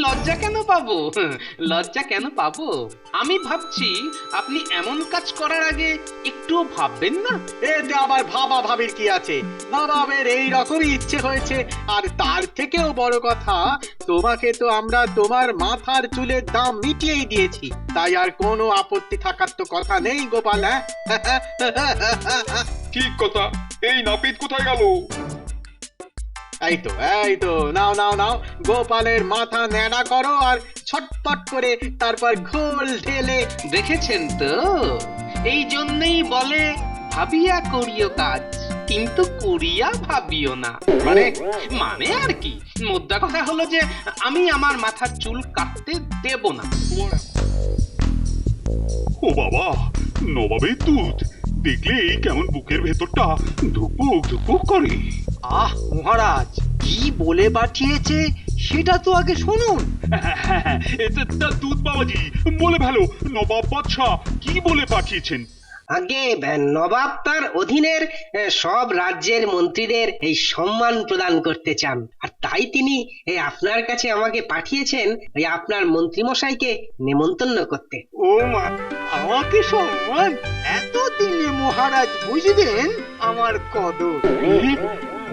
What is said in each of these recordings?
লজ্জা কেন পাবো? লজ্জা কেন পাবো? আমি ভাবছি আপনি এমন কাজ করার আগে একটুও ভাববেন না? এতে আবার ভাবা ভাবির কি আছে? নবাবের এই রকমই ইচ্ছে হয়েছে। আর তার থেকেও বড় কথা, তোমাকে তো আমরা তোমার মাথার চুলের দাম মিটিয়েই দিয়েছি, তাই আর কোনো আপত্তি থাকার তো কথা নেই গোপাল। হ্যাঁ ঠিক কথা। এই নাপিত কোথায় গেল? এই তো নাও নাও নাও, গোপালের মাথা ন্যাড়া করো আর ছটপট করে তারপর ঘোল ঢেলে। দেখেছেন তো, এই জন্যই বলে ভাবিয়া করিও কাজ, কিন্তু করিয়া ভাবিও না। মানে মানে আর কি, মোদ্দা কথা হলো যে আমি আমার মাথার চুল কাটতে দেব না। ও বাবা, নবাবের দুধ দেখলেই কেমন বুকের ভেতরটা ধুকপুক ধুকপুক করে। আহ মহারাজ, কি বলে পাঠিয়েছে সেটা তো আগে শুনুন। দুধ বাবাজি, বলে ভালো নবাব বাদশাহ কি বলে পাঠিয়েছেন? আগে নবাব তার অধীনের সব রাজ্যের মন্ত্রীদের এই সম্মান প্রদান করতে চান, আর তাই তিনি আপনার কাছে আমাকে পাঠিয়েছেন এই আপনার মন্ত্রীমশাইকে নেমন্তন্ন করতে। ও মা, আমাকে সম্মান? এতদিনে মহারাজ বুঝবেন আমার কদর।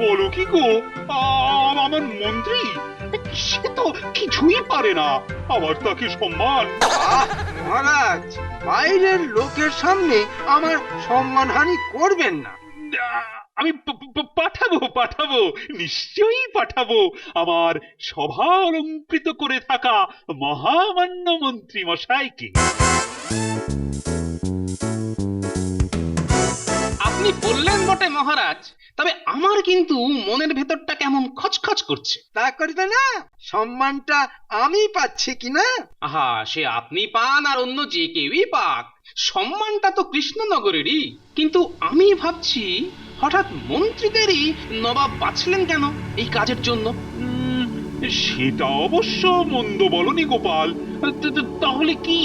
বলো কি গো, আমার মন্ত্রী সে তো কিছুই পারে না, আবার তাকে সম্মান? আহ মহারাজ, বাইরের লোকের সামনে আমার সম্মানহানি করবেন না। আমি পাঠাবো, নিশ্চয়ই পাঠাবো আমার সভা অলঙ্কৃত করে থাকা মহামান্য মন্ত্রী মশাইকে। আপনি বললেন বটে মহারাজ, তবে আমার কিন্তু মনের ভেতরটা কেমন খচখচ করছে। তা করবে না? সম্মানটা আমি পাচ্ছি কিনা? আহা, সে আপনি পান আর অন্য যে কেউই পাক, সম্মানটা তো কৃষ্ণনগরেরই। কিন্তু আমি ভাবছি, হঠাৎ মন্ত্রীদেরই নবাব বাছলেন কেন এই কাজের জন্য? সেটা অবশ্য মন্দ বলনি গোপাল। তাহলে কি?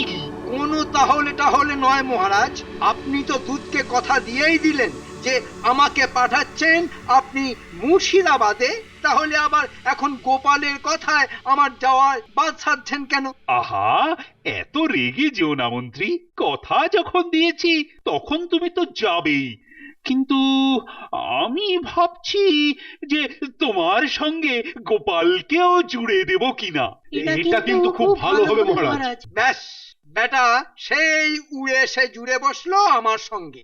কোনো তাহলে টাহলে নয় মহারাজ, আপনি তো দুধকে কথা দিয়েই দিলেন যে আমাকে পাঠাচ্ছেন আপনি মুর্শিদাবাদে, তাহলে আবার এখন গোপালের কথায় আমার যাওয়ায় বাদ সাধছেন কেন? আহা, এত রেগে যেও না মন্ত্রী, কথা যখন দিয়েছি তখন তুমি তো যাবেই। কিন্তু আমি ভাবছি যে তোমার সঙ্গে গোপালকেও জুড়ে দেব কিনা। এটা কিন্তু খুব ভালো হবে মহারাজ। ব্যাস, বেটা সেই উড়ে এসে জুড়ে বসলো আমার সঙ্গে।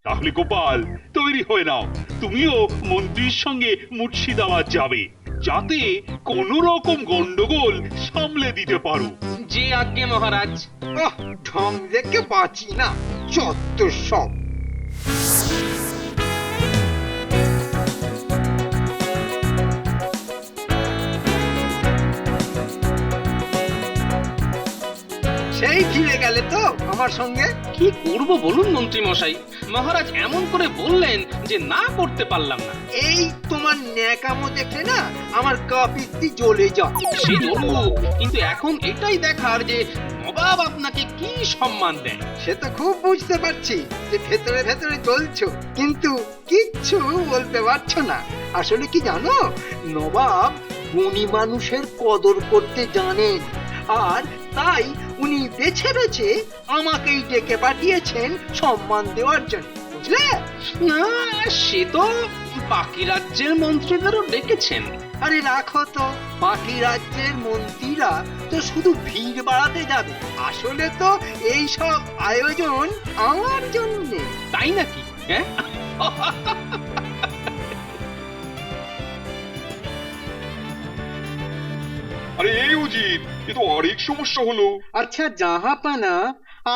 তাহলে গোপাল তৈরি হয়ে নাও, তুমিও মন্ত্রীর সঙ্গে মুর্শিদাবাদ যাবে, যাতে কোনো রকম গন্ডগোল সামলে দিতে পারো। যে আজ্ঞে মহারাজ। ঢং দেখে বাঁচি না, যত সব। সেই ফিরে গেলে তো আমার সঙ্গে। কি করব বলুন মন্ত্রী মশাই, মহারাজ এমন করে বললেন যে না করতে পারলাম না। এই তোমার ন্যাকামো দেখলে না আমার কাপিত্তি জ্বলে যায়। সে জ্বলুক, কিন্তু এখন এটাই দেখার যে নবাব আপনাকে কি সম্মান দেন। সে তো খুব বুঝতে পারছি যে ভেতরে ভেতরে জ্বলছো, কিন্তু কিচ্ছু বলতে পারছো না। আসলে কি জানো, নবাব গুণী মানুষের কদর করতে জানেন, আর তাই উনি বেছে বেছে আমাকেই ডেকে পাঠিয়েছেন সম্মান দেওয়ার জন্য, বুঝলে? না, সে তো বাকি রাজ্যের মন্ত্রীদেরও ডেকেছেন। আরে রাখো তো, বাকি রাজ্যের মন্ত্রীরা তো শুধু ভিড় বাড়াতে যাবে, আসলে তো এই সব আয়োজন আমার জন্যে। তাই নাকি? হ্যাঁ, আরে এই উজির, এ তো অনেক সমস্যা হলো। আচ্ছা জাহাপানা,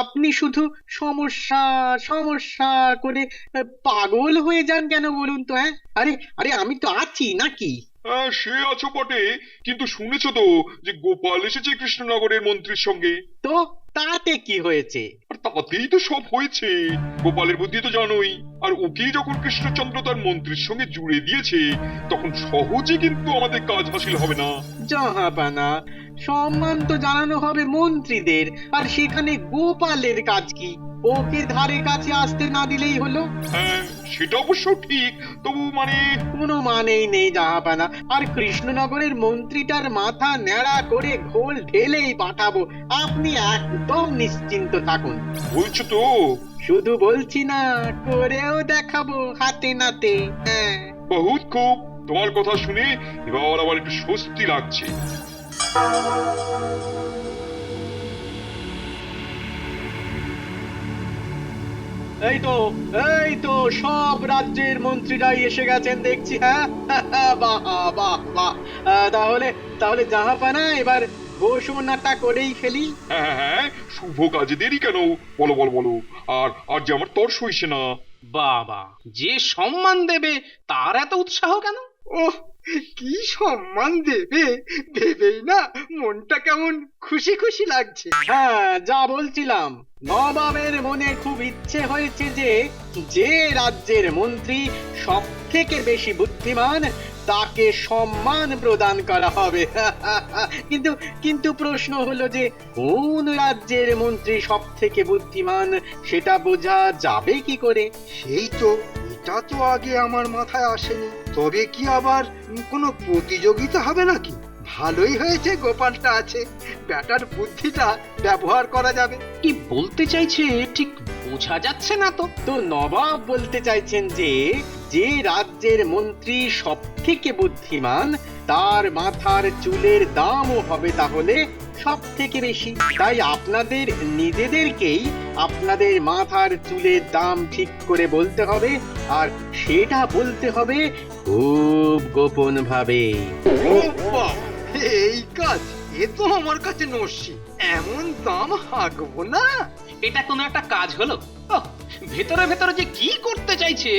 আপনি শুধু সমস্যা সমস্যা করে পাগল হয়ে যান কেন বলুন তো? আরে আরে আমি তো আছি নাকি? সে আছো বটে, কিন্তু শুনেছো তো যে গোপাল এসেছে কৃষ্ণনগরের মন্ত্রীর সঙ্গে। তো তাতে কি হয়েছে? আর তাতেই তো সব হয়েছে। গোপালের বুদ্ধি তো জানোই, আর ওকেই যখন কৃষ্ণচন্দ্র তার মন্ত্রীর সঙ্গে জুড়ে দিয়েছে, তখন সহজে কিন্তু আমাদের কাজ হাসিল হবে না। জাহাপানা, সম্মান তো জানানো হবে মন্ত্রীদের, আর সেখানে গোপালের কাজ কি? ওকে ধারে কাছে আসতে না দিলেই হলো। হ্যাঁ সেটা অবশ্য ঠিক, তবু মানে কোনো মানেই নেই জাহাপানা। আর কৃষ্ণনগরের মন্ত্রীটার মাথা ন্যাড়া করে ঘোল ঢেলেই পাঠাবো, আপনি একদম নিশ্চিন্ত থাকুন। বলছো তো? শুধু বলছি না, করেও দেখাবো হাতে নাতে। হ্যাঁ, বহুত খুব, তোমার কথা শুনে এবার আবার একটু স্বস্তি লাগছে। এই তো সব রাজ্যের মন্ত্রীরাই এসে গেছেন দেখছি। হ্যাঁ, বাহ বাহ বাহ। তাহলে তাহলে জাহাপানা, এবার ঘোষণাটা করেই ফেলি। হ্যাঁ হ্যাঁ হ্যাঁ, শুভ কাজে দেরি কেন? বলো বলো বলো। আর যে আমার তর সইছে না। বাবা, যে সম্মান দেবে তার এত উৎসাহ কেন? ওহ, কি সম্মান দেবে ভেবেই না মনটা কেমন খুশি খুশি লাগছে। হ্যাঁ, যা বলছিলাম, নবাবের মনে খুব ইচ্ছে হয়েছে যে যে রাজ্যের মন্ত্রী সব থেকে বেশি বুদ্ধিমান তাকে সম্মান প্রদান করা হবে। কিন্তু কিন্তু প্রশ্ন হলো যে কোন রাজ্যের মন্ত্রী সব থেকে বুদ্ধিমান সেটা বোঝা যাবে কি করে? সেই তো, এটা তো আগে আমার মাথায় আসেনি। তবে কি আবার কোনো প্রতিযোগিতা হবে নাকি? ভালোই হয়েছে গোপালটা আছে, ব্যাটার বুদ্ধিটা ব্যবহার করা যাবে। কি বলতে চাইছে ঠিক বোঝা যাচ্ছে না তো। তো নবাব বলতে চাইছেন যে যে রাজ্যের মন্ত্রী সব থেকে বুদ্ধিমান তার মাথার চুলের দামও হবে তাহলে সব থেকে বেশি। তাই আপনাদের নিজেদেরকেই আপনাদের মাথার চুলের দাম ঠিক করে বলতে হবে, আর সেটা বলতে হবে খুব গোপন ভাবে। ও বাবা, এই কাজ এ তো আমার কাছে নস্যি, এমন দাম হাঁকবো না। এটা কোনো একটা কাজ হলো? ওহ, ভেতরে ভেতরে যে কি করতে চাইছে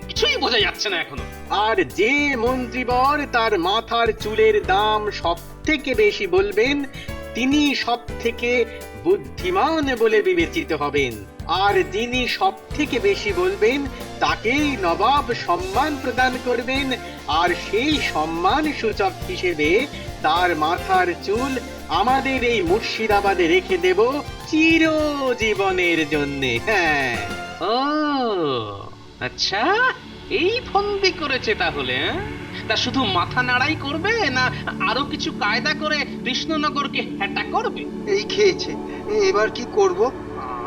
কিছুই বোঝা যাচ্ছে না এখনো। আর যে মন্ত্রীবর তার মাথার চুলের দাম সব থেকে বেশি বলবেন তিনি সব থেকে বুদ্ধিমান বলে বিবেচিত হবেন। আর যিনি সব থেকে বেশি বলবেন তাকেই নবাব সম্মান প্রদান করবেন, আর সেই সম্মান সূচক হিসেবে তার মাথার চুল আমাদের এই মুর্শিদাবাদে রেখে দেব চিরজীবনের জন্যে। হ্যাঁ, ও আচ্ছা, এই ফন্দি করেছে তাহলে। হ্যাঁ? তা শুধু মাথা নাড়াই করবে না আরো কিছু কায়দা করে কৃষ্ণনগরকে হ্যাটা করবে? এই খেয়েছে, এবার কি করব?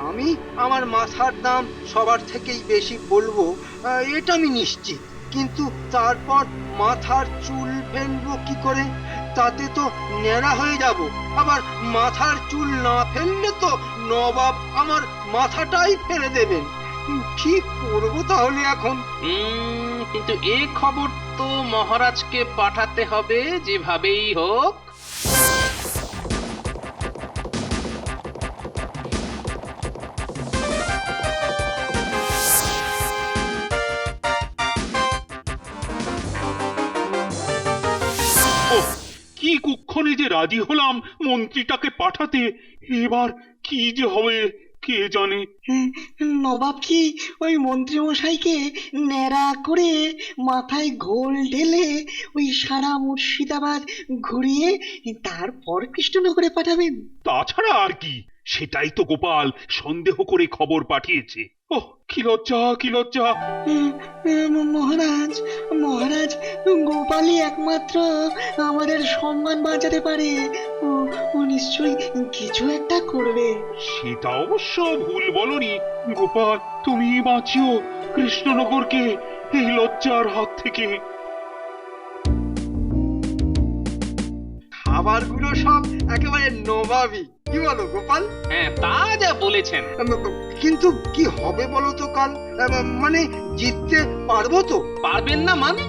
আমি আমার মাথার দাম সবার থেকেই বেশি বলবো, এটা আমি নিশ্চিত। কিন্তু তারপর মাথার চুল ফেলবো কি করে? তাতে তো ন্যাড়া হয়ে যাব। আবার মাথার চুল না ফেললে তো নবাব আমার মাথাটাই ফেলে দেবেন। কি করব তাহলে এখন? কিন্তু এ খবর তো মহারাজকে পাঠাতে হবে যেভাবেই হোক। ওহ, কি কুক্ষণে যে রাজি হলাম মন্ত্রীটাকে পাঠাতে, এবার কি যে হবে কে জানে। নবাব কি ওই মন্ত্রী মশাইকে ন্যাড়া করে মাথায় ঘোল ঢেলে ওই সারা মুর্শিদাবাদ ঘুরিয়ে তারপর কৃষ্ণনগরে পাঠাবেন? তাছাড়া আর কি, সেটাই তো গোপাল সন্দেহ করে খবর পাঠিয়েছে। ওহ, কি লজ্জা কি লজ্জা। মহারাজ, মহারাজ, গোপালই একমাত্র আমাদের সম্মান বাঁচাতে পারে। ও ও নিশ্চয়ই কিছু একটা করবে। সেটা অবশ্য ভুল বলনি গোপাল, তুমি বাঁচিও কৃষ্ণনগরকে এই লজ্জার হাত থেকে। খাবারগুলো সব একেবারে নবাবী, কি বলো গোপাল? হ্যাঁ, তা যা বলেছেন। কিন্তু কি হবে বলো তো কাল? মানে জিততে পারবো তো? পারবেন না মানে?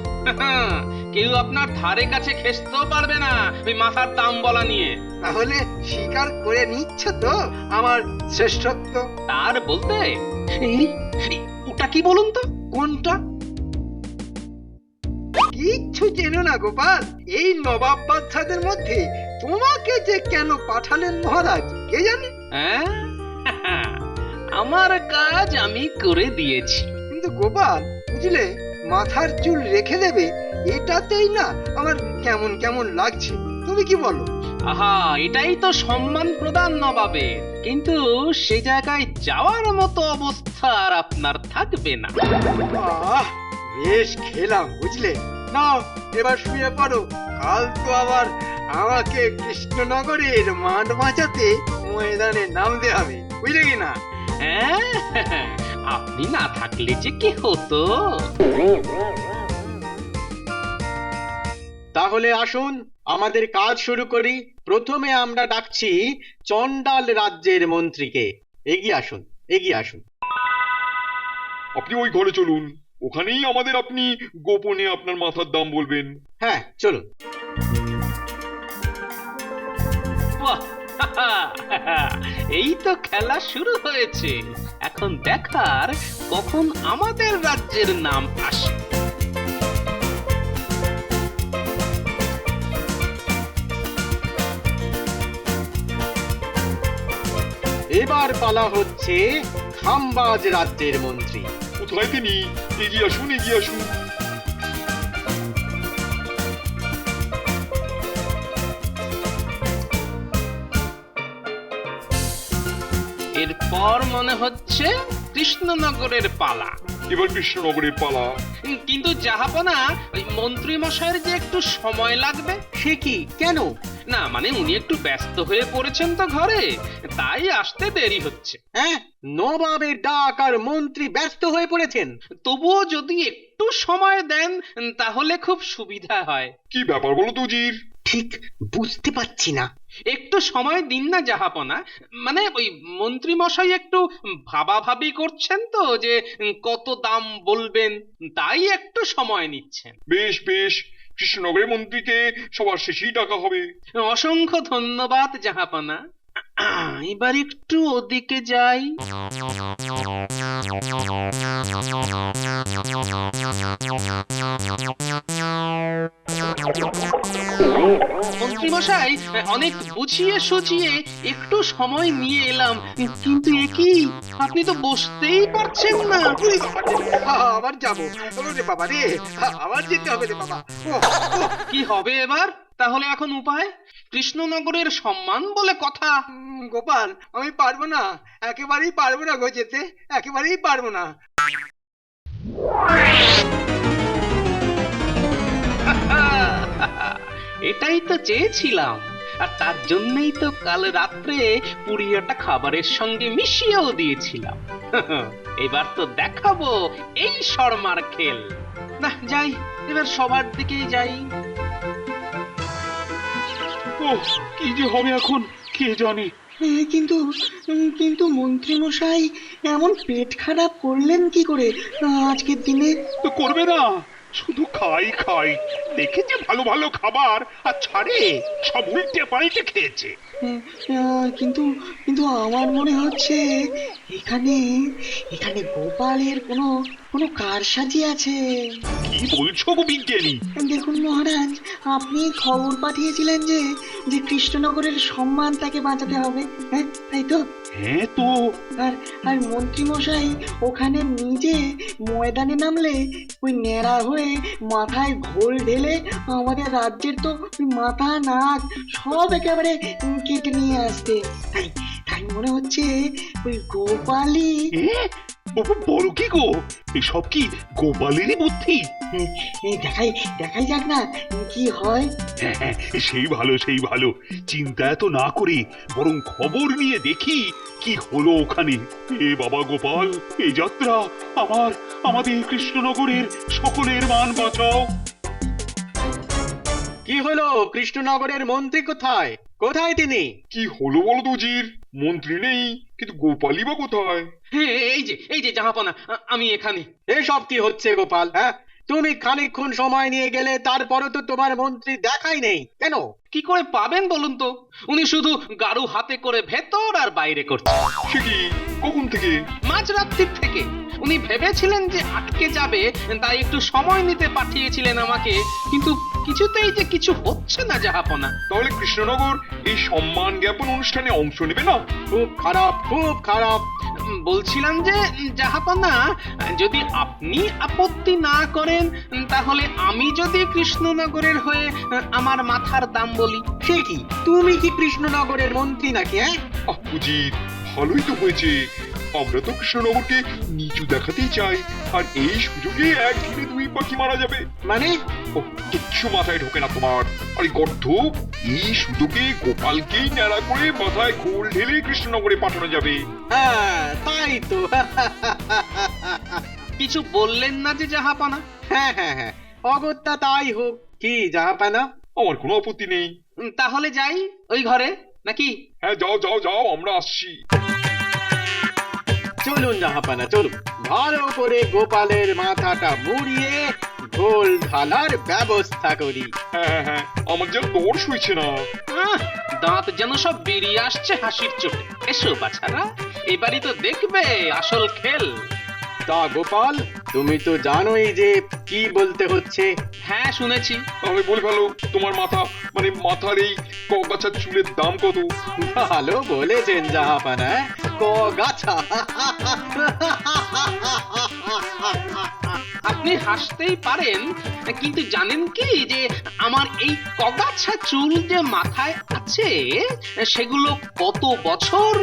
কেউ আপনার ধারে কাছে ঘেঁষতেও পারবে না ওই মাথার দাম বলা নিয়ে। তাহলে স্বীকার করে নিচ্ছ তো আমার শ্রেষ্ঠত্ব? তার বলতে ওটা কি বলুন তো? কোনটা? কিচ্ছু চেনো না গোপাল? এই নবাব বাদশাদের মধ্যে তোমাকে যে কেন পাঠালেন মহারাজ কে জানে? হ্যাঁ, আমার কাজ আমি করে দিয়েছি। কিন্তু গোপাল বুঝলে, মাথার চুল রেখে দেবে এটাতেই না আমার কেমন কেমন লাগছে। তুমি কি বলো? আহা, এটাই তো সম্মান প্রদান নবাবের। কিন্তু সে জায়গায় যাওয়ার মতো অবস্থা আর আপনার থাকবে না। আহ বেশ খেলাম বুঝলে। নাও এবার শুয়ে পড়ো, কাল তো আবার আমাকে কৃষ্ণনগরের মাঠ বাঁচাতে ময়দানে নামতে হবে, বুঝলে কি না? হ্যাঁ, আপনি না থাকলে যে কি হতো। তাহলে আসুন আমাদের কাজ শুরু করি। প্রথমে আমরা ডাকছি চণ্ডাল রাজ্যের মন্ত্রীকে। এগিয়ে আসুন, এগিয়ে আসুন। আপনি ওই ঘরে চলুন, ওখানেই আমাদের আপনি গোপনে আপনার মাথার দাম বলবেন। হ্যাঁ চলুন। বাহ! এই তো খেলা শুরু হয়েছে। এখন দেখার কখন আমাদের রাজ্যের নাম আসে। এবার পালা হচ্ছে খাম্বাজ রাজ্যের মন্ত্রী। কোথায় তিনি? এগিয়ে আসুন, এগিয়ে আসুন। এরপর মনে হচ্ছে কৃষ্ণনগরের পালা। এবার কৃষ্ণনগরের পালা। কিন্তু জাহাপনা, ওই মন্ত্রী মশাইয়ের যে একটু সময় লাগবে। সে কি, কেন? না মানে উনি একটু ব্যস্ত হয়ে পড়েছেন তো ঘরে, তাই আসতে দেরি হচ্ছে। হ্যাঁ, নবাবের ডাক আর মন্ত্রী ব্যস্ত হয়ে পড়েছেন। তবুও যদি একটু সময় দেন তাহলে খুব সুবিধা হয়। কি ব্যাপার বলো তো উজির? ঠিক বুঝতে পারছি না। একটু সময় দিন না জাহাপনা। মানে ওই মন্ত্রী মশাই একটু ভাবাভাবি করছেন তো যে কত দাম বলবেন, তাই একটু সময় নিচ্ছেন। বেশ বেশ, কৃষ্ণনগরের মন্ত্রীকে সবার শেষেই ডাকা হবে। অসংখ্য ধন্যবাদ জাহাপনা। এবার একটু ওদিকে যাই। মন্ত্রীমশাই, অনেক বুঝিয়ে সুঝিয়ে একটু সময় নিয়ে এলাম, কিন্তু এ কি, আপনি তো বসতেই পারছেন না। ওরে বাবা রে, আবার যাবো। ওরে বাবা রে, আবার যেতে হবে রে বাবা। কি হবে এবার? তাহলে এখন উপায়? কৃষ্ণনগরের সম্মান বলে কথা। গোপাল, আমি পারবো না, একেবারেই পারবো না গো যেতে, একেবারেই পারবো না। এটাই তো চেয়েছিলাম, আর তার জন্যই তো কাল রাত্রে পুড়িয়াটা খাবারের সঙ্গে মিশিয়েও দিয়েছিলাম। এবার তো দেখাবো এই শর্মার খেল। না যাই, এবার সবার দিকেই যাই। ওহ, কি যে হবে এখন কে জানে। কিন্তু কিন্তু মন্ত্রী মশাই এমন পেট খারাপ করলেন কি করে আজকের দিনে? তো করবে না, শুধু খাই খাই। দেখেছে ভালো ভালো খাবার আর ছাড়ে সব উল্টে পাল্টে খেয়েছে। কিন্তু কিন্তু আমার মনে হচ্ছে এখানে এখানে গোপালের কোনো কোনো কারসাজি আছে। কি বলছো গো বিজ্ঞানী? দেখুন মহারাজ, আপনি খবর পাঠিয়েছিলেন যে যে কৃষ্ণনগরের সম্মান তাকে বাঁচাতে হবে, হ্যাঁ তাই তো? হ্যাঁ তো। আর আর মন্ত্রী মশাই ওখানে নিজে ময়দানে নামলে ওই ন্যাড়া হয়ে মাথায় ঘোল ঢেলে আমাদের রাজ্যের তো ওই মাথা নাক সব একেবারে কেটে নিয়ে আসতে। তাই তাই মনে হচ্ছে ওই গোপালই। বড় কি গো, এসব কি গোপালেরই বুদ্ধি? দেখাই দেখাই যাক না কি হয়। হ্যাঁ হ্যাঁ, সেই ভালো সেই ভালো। চিন্তা এত না করে বরং খবর নিয়ে দেখি কি হলো ওখানে। এ বাবা গোপাল, এই যাত্রা আমাদের কৃষ্ণনগরের সকলের মান বাঁচাও। কি হলো? কৃষ্ণনগরের মন্ত্রী কোথায়? কোথায় তিনি? কি হলো বলো তো উজির? মন্ত্রী নেই, কিন্তু গোপালই বা কোথায়? হ্যাঁ, এই যে জাহাপনা, আমি এখানে। এসব কি হচ্ছে গোপাল? হ্যাঁ, তুমি খানিকক্ষণ সময় নিয়ে গেলে, তারপরে তো তোমার মন্ত্রী দেখাই নেই কেন? কি করে পাবেন বলুন তো? উনি শুধু গাড়ু হাতে করে ভেতর আর বাইরে করছেন। সে কি, কখন থেকে? মাঝরাত্রির থেকে। উনি ভেবেছিলেন যে আটকে যাবে, তাই একটু সময় নিতে পাঠিয়েছিলেন আমাকে, কিন্তু কিছুতেই যে কিছু হচ্ছে না জাহাপনা। তাহলে কৃষ্ণনগর এই সম্মান জ্ঞাপন অনুষ্ঠানে অংশ নেবে না? খুব খারাপ, খুব খারাপ। বলছিলাম যে জাহাপনা, যদি আপনি আপত্তি না করেন তাহলে আমি যদি কৃষ্ণনগরের হয়ে আমার মাথার দাম বলি। সে কি, তুমি কি কৃষ্ণনগরের মন্ত্রী নাকি? হ্যাঁ, উজির, ভালোই তো হয়েছে। আমরা তো কৃষ্ণনগরকে নিচু দেখাতেই চাই, আর এই সুযোগে এক ঢিলে দুই পাখি মারা যাবে। মানে ও, কিচ্ছু মাথায় ঢোকে না তোমার। আরে গর্ধ, এই সুযোগে গোপালকেই ন্যাড়া করে মাথায় ঘোল ঢেলে কৃষ্ণনগরে পাঠানো যাবে। হ্যাঁ, তাই তো। কিছু বললেন না যে জাহাপনা? হ্যাঁ হ্যাঁ হ্যাঁ, অগত্যা তাই হোক। কি জাহাপানা? আমার কোনো আপত্তি নেই। তাহলে যাই ওই ঘরে নাকি? হ্যাঁ, যাও যাও যাও, আমরা আসছি। চলুন জাহাপানা, চলুন। ভালো করে গোপালের মাথাটা মুড়িয়ে ঢোল ঢালার ব্যবস্থা করি। হ্যাঁ হ্যাঁ হ্যাঁ, আমার যেন দর্শ হয়েছে না। আহ, দাঁত যেন সব বেরিয়ে আসছে হাসির চোটে। এসো বাছারা, এবারই তো দেখবে আসল খেল। তা গোপাল, তুমি তো জানোই যে কি বলতে হচ্ছে। হ্যাঁ, শুনেছি। তাহলে বলে ফেলো, তোমার মাথা মানে মাথার এই কগাছার চুলের দাম কত? ভালো বলেছেন জাহাপানা, ক গাছা। আপনি হাসতেই পারেন, কিন্তু জানেন কি যে আমার এই কগাছা চুল যে মাথায় আছে সেগুলো কত বছর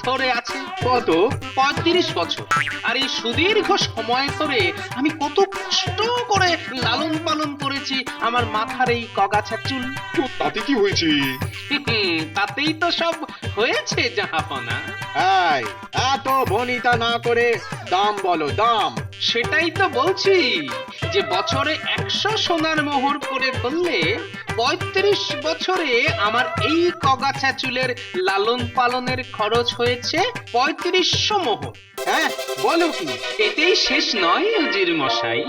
ধরে আছে? কত? 35 বছর। আর এই সুদীর্ঘ সময় ধরে আমি কত কষ্ট করে লালন পালন করেছি আমার মাথার এই কগাছা চুল। তো তাতে কি হয়েছে? তাতেই তো সব হয়েছে জাহাপনা। এই, এত বনিতা না করে দাম বলো, দাম। সেটাই তো বলছি যে বছরে 100 সোনার মোহর করে ধরলে 35 বছরে আমার এই কগাছা চুলের লালন পালনের খরচ হয়েছে 3500 মোহর। হ্যাঁ, বলো কি? এতেই শেষ নয় উজির মশাই,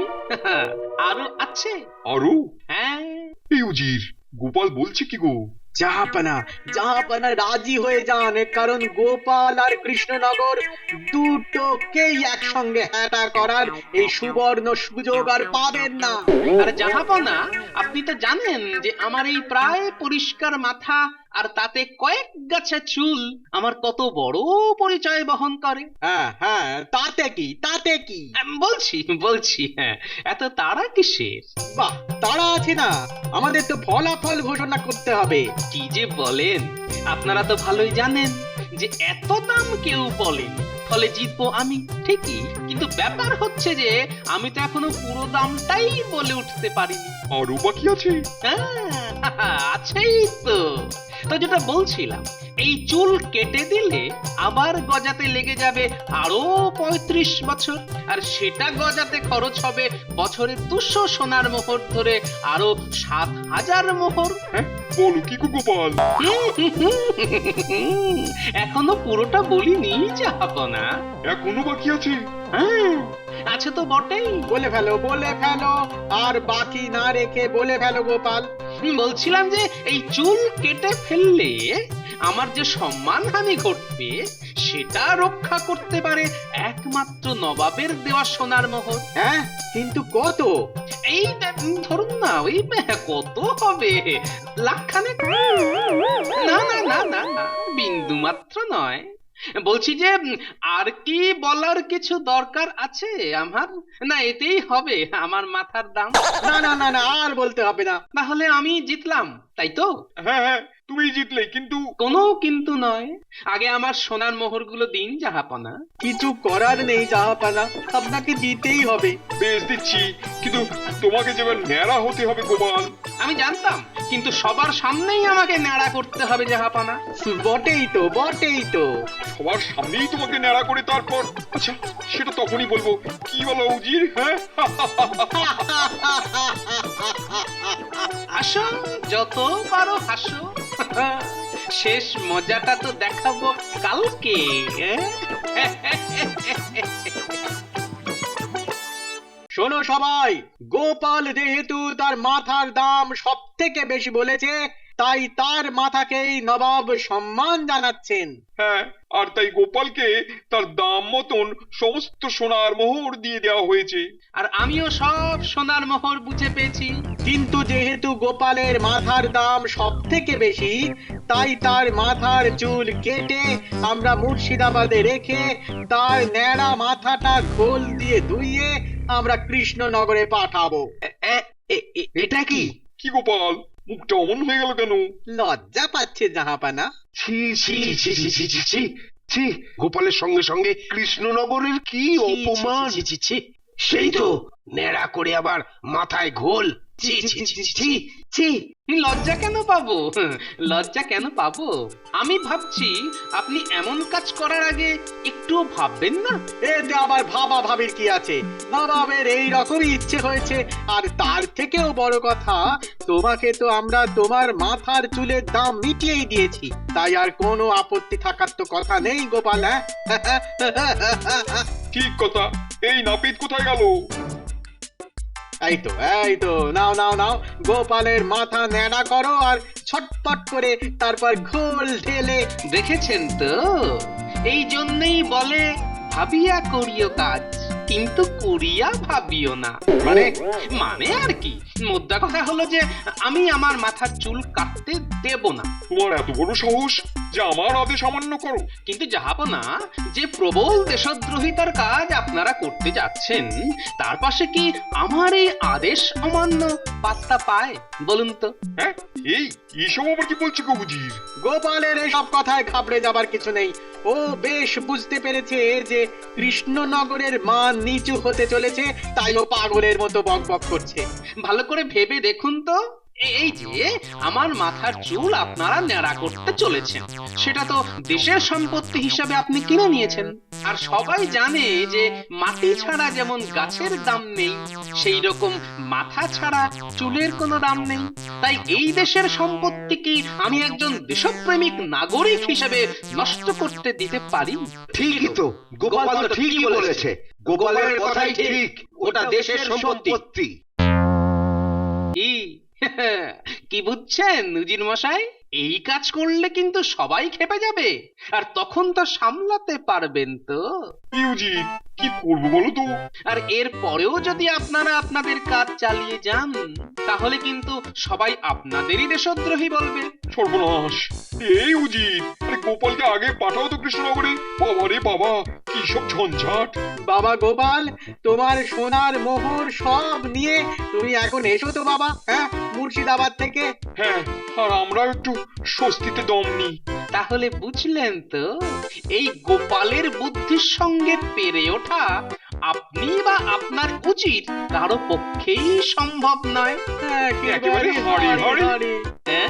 আরো আছে। আরো? হ্যাঁ, এই উজির, গোপাল বলছে কি গো? জাহাপানা, জাহাপানা রাজি হয়ে যান, কারণ গোপাল আর কৃষ্ণনগর দুটোকেই একসঙ্গে হ্যাটা করার এই সুবর্ণ সুযোগ আর পাবেন না। আর জাহাপনা, আপনি তো জানেন যে আমার এই প্রায় পরিষ্কার মাথা আর তাতে কয়েক গাছা চুল আমার কত বড় পরিচয় বহন করে। হ্যাঁ হ্যাঁ, তাতে কি, তাতে কি? বলছি হ্যাঁ, এত তাড়া কিসের? বাহ, তাড়া আছে না, আমাদের তো ফলাফল ঘোষণা করতে হবে। কি যে বলেন, আপনারা তো ভালোই জানেন যে এত দাম কেউ বলেন, ফলে জিতবো আমি ঠিকই, কিন্তু ব্যাপার হচ্ছে যে আমি তো এখনো পুরো দামটাই বলে উঠতে পারিনি। আরো বাকি আছে? আছেই তো। তো যেটা বলছিলাম, এই চুল কেটে দিলে আবার গজাতে লেগে যাবে আরো 35 বছর, আর সেটা গজাতে খরচ হবে বছরে 200 সোনার মোহর ধরে আরো 7000 মোহর। হ্যাঁ, বলো কি গো গোপাল? এখনো পুরোটা বলিনি জাহাপনা। এখনো বাকি আছে? হ্যাঁ, আছে তো বটেই। বলে ফেলো, বলে ফেলো, আর বাকি না রেখে বলে ফেলো গোপাল। বলছিলাম যে এই চুল কেটে ফেললে আমার যে সম্মানহানি ঘটবে সেটা রক্ষা করতে পারে একমাত্র নবাবের দেওয়া সোনার মোহর। হ্যাঁ, কিন্তু কত? এই ধরুন না, ওই কত হবে, লাখখানেক। না না না না না, বিন্দু মাত্র নয়। বলছি যে আর কি বলার কিছু দরকার আছে আমার? না, এতেই হবে আমার মাথার দাম। না না না না, আর বলতে হবে না। তাহলে আমি জিতলাম, তাই তো? হ্যাঁ হ্যাঁ, তুমি জিতলে, কিন্তু কোনো কিন্তু নয়, আগে আমার সোনার মোহরগুলো দিন জাহাপনা। কিছু করার নেই জাহাপানা, আপনাকে দিতেই হবে। বেশ দিচ্ছি, কিন্তু তোমাকে যেমন ন্যাড়া হতে হবে গোপাল। আমি জানতাম, কিন্তু সবার সামনেই আমাকে ন্যাড়া করতে হবে জাহাপনা। বটেই তো, বটেই তো। সবার সামনেই তোমাকে ন্যাড়া করে তারপর? আচ্ছা, সেটা তখনই বলবো। কি বলো উজির? হ্যাঁ, হাসো, যত পারো হাসো। শেষ মজাটা তো দেখাবো কালকে। শোনো সবাই, গোপাল যেহেতু তার মাথার দাম সব থেকে বেশি বলেছে, তাই তার মাথাকেই নবাব সম্মান জানাচ্ছেন। হ্যাঁ, আর তাই গোপালকে তার দাম মতন সমস্ত সোনার মোহর দিয়ে দেওয়া হয়েছে। আর আমিও সব সোনার মোহর বুঝে পেয়েছি। কিন্তু যেহেতু গোপালের মাথার দাম সব থেকে বেশি, তাই তার মাথার চুল কেটে আমরা মুর্শিদাবাদে রেখে তার ন্যাড়া মাথাটা ঘোল দিয়ে ধুইয়ে আমরা কৃষ্ণনগরে পাঠাবো। এটা কি? কি গোপাল, মুখটা অমন হয়ে গেল কেন? লজ্জা পাচ্ছে জাহাপানা। ছি ছি ছি ছি ছি ছি ছি ছি, গোপালের সঙ্গে সঙ্গে কৃষ্ণনগরের কি অপমান! সেই তো ন্যাড়া করে আবার মাথায় ঘোল! ছি ছি ছি ছি ছি! লজ্জা কেন পাবো? লজ্জা কেন পাবো? আমি ভাবছি আপনি এমন কাজ করার আগে একটু ভাববেন না? এতে আবার ভাবা ভাবির কি আছে? নবাবের এই রকমই ইচ্ছে হয়েছে। আর তার থেকেও বড় কথা, তোমাকে তো আমরা তোমার মাথার চুলের দাম মিটিয়েই দিয়েছি, তাই আর কোনো আপত্তি থাকার তো কথা নেই গোপাল। হ্যাঁ ঠিক কথা। এই নাপিত কোথায় গেল? এই তো নাও নাও নাও, গোপালের মাথা ন্যাড়া করো আর ছটপট করে তারপর ঘোল ঢেলে। দেখেছেন তো, এই জন্যই বলে ভাবিয়া করিও কাজ, কিন্তু করিয়া ভাবিও না। মানে আর কি, মোদ্দা কথা হলো যে আমি আমার মাথার চুল কাটতে দেব না। তোমার এত বড় সাহস যে আমার আদেশ অমান্য করো? কিন্তু জাহাপনা, যে প্রবল দেশদ্রোহিতার কাজ আপনারা করতে যাচ্ছেন, তার পাশে কি আমার এই আদেশ অমান্য পাত্তা পায় বলুন তো? হ্যাঁ, এই এসব আবার কি বলছো গো বুঝির? গোপালের এসব কথায় ঘাবড়ে যাবার কিছু নেই। ও বেশ বুঝতে পেরেছে যে কৃষ্ণনগরের মান নিচু হতে চলেছে, তাই ও পাগলের মতো বকবক করছে। ভালো করে ভেবে দেখুন তো, এই যে আমার মাথার চুল আপনারা ন্যাড়া করতে চলেছেন, সেটা তো দেশের সম্পত্তি হিসাবে আপনি কিনে নিয়েছেন। আর সবাই জানে যে মাটি ছাড়া যেমন গাছের দাম নেই, সেই রকম মাথা ছাড়া চুলের কোনো দাম নেই। তাই এই দেশের সম্পত্তি কি আমি একজন দেশপ্রেমিক নাগরিক হিসেবে নষ্ট করতে দিতে পারি? ঠিকই তো, গোপাল তো ঠিকই বলেছে। গোপালের কথাই ঠিক, ওটা দেশের সম্পত্তি। কি বুঝছেন উজির মশাই? এই কাজ করলে কিন্তু সবাই খেপে যাবে, আর তখন তো সামলাতে পারবেন তো? ইউজি, কি করবো বলো তো? আর এর পরেও যদি আপনারা আপনাদের কাজ চালিয়ে যান, তাহলে কিন্তু সবাই আপনাদেরই দেশদ্রোহী বলবে। সর্বনাশ! এই উজির, আরে গোপালকে আগে পাঠাও তো কৃষ্ণনগরে। বাবা রে বাবা, কি সব ঝঞ্ঝাট! বাবা গোপাল, তোমার সোনার মোহর সব নিয়ে তুমি এখন এসো তো বাবা, হ্যাঁ, মুর্শিদাবাদ থেকে। হ্যাঁ, আর আমরাও একটু স্বস্তিতে দম নিই। তাহলে বুঝলেন তো, এই গোপালের বুদ্ধির সঙ্গে পেরে ওঠা আপনি বা আপনার উচিত কারো পক্ষেই সম্ভব নয়। একেবারে হাড়ি হাড়ি। হাড়ি। হ্যাঁ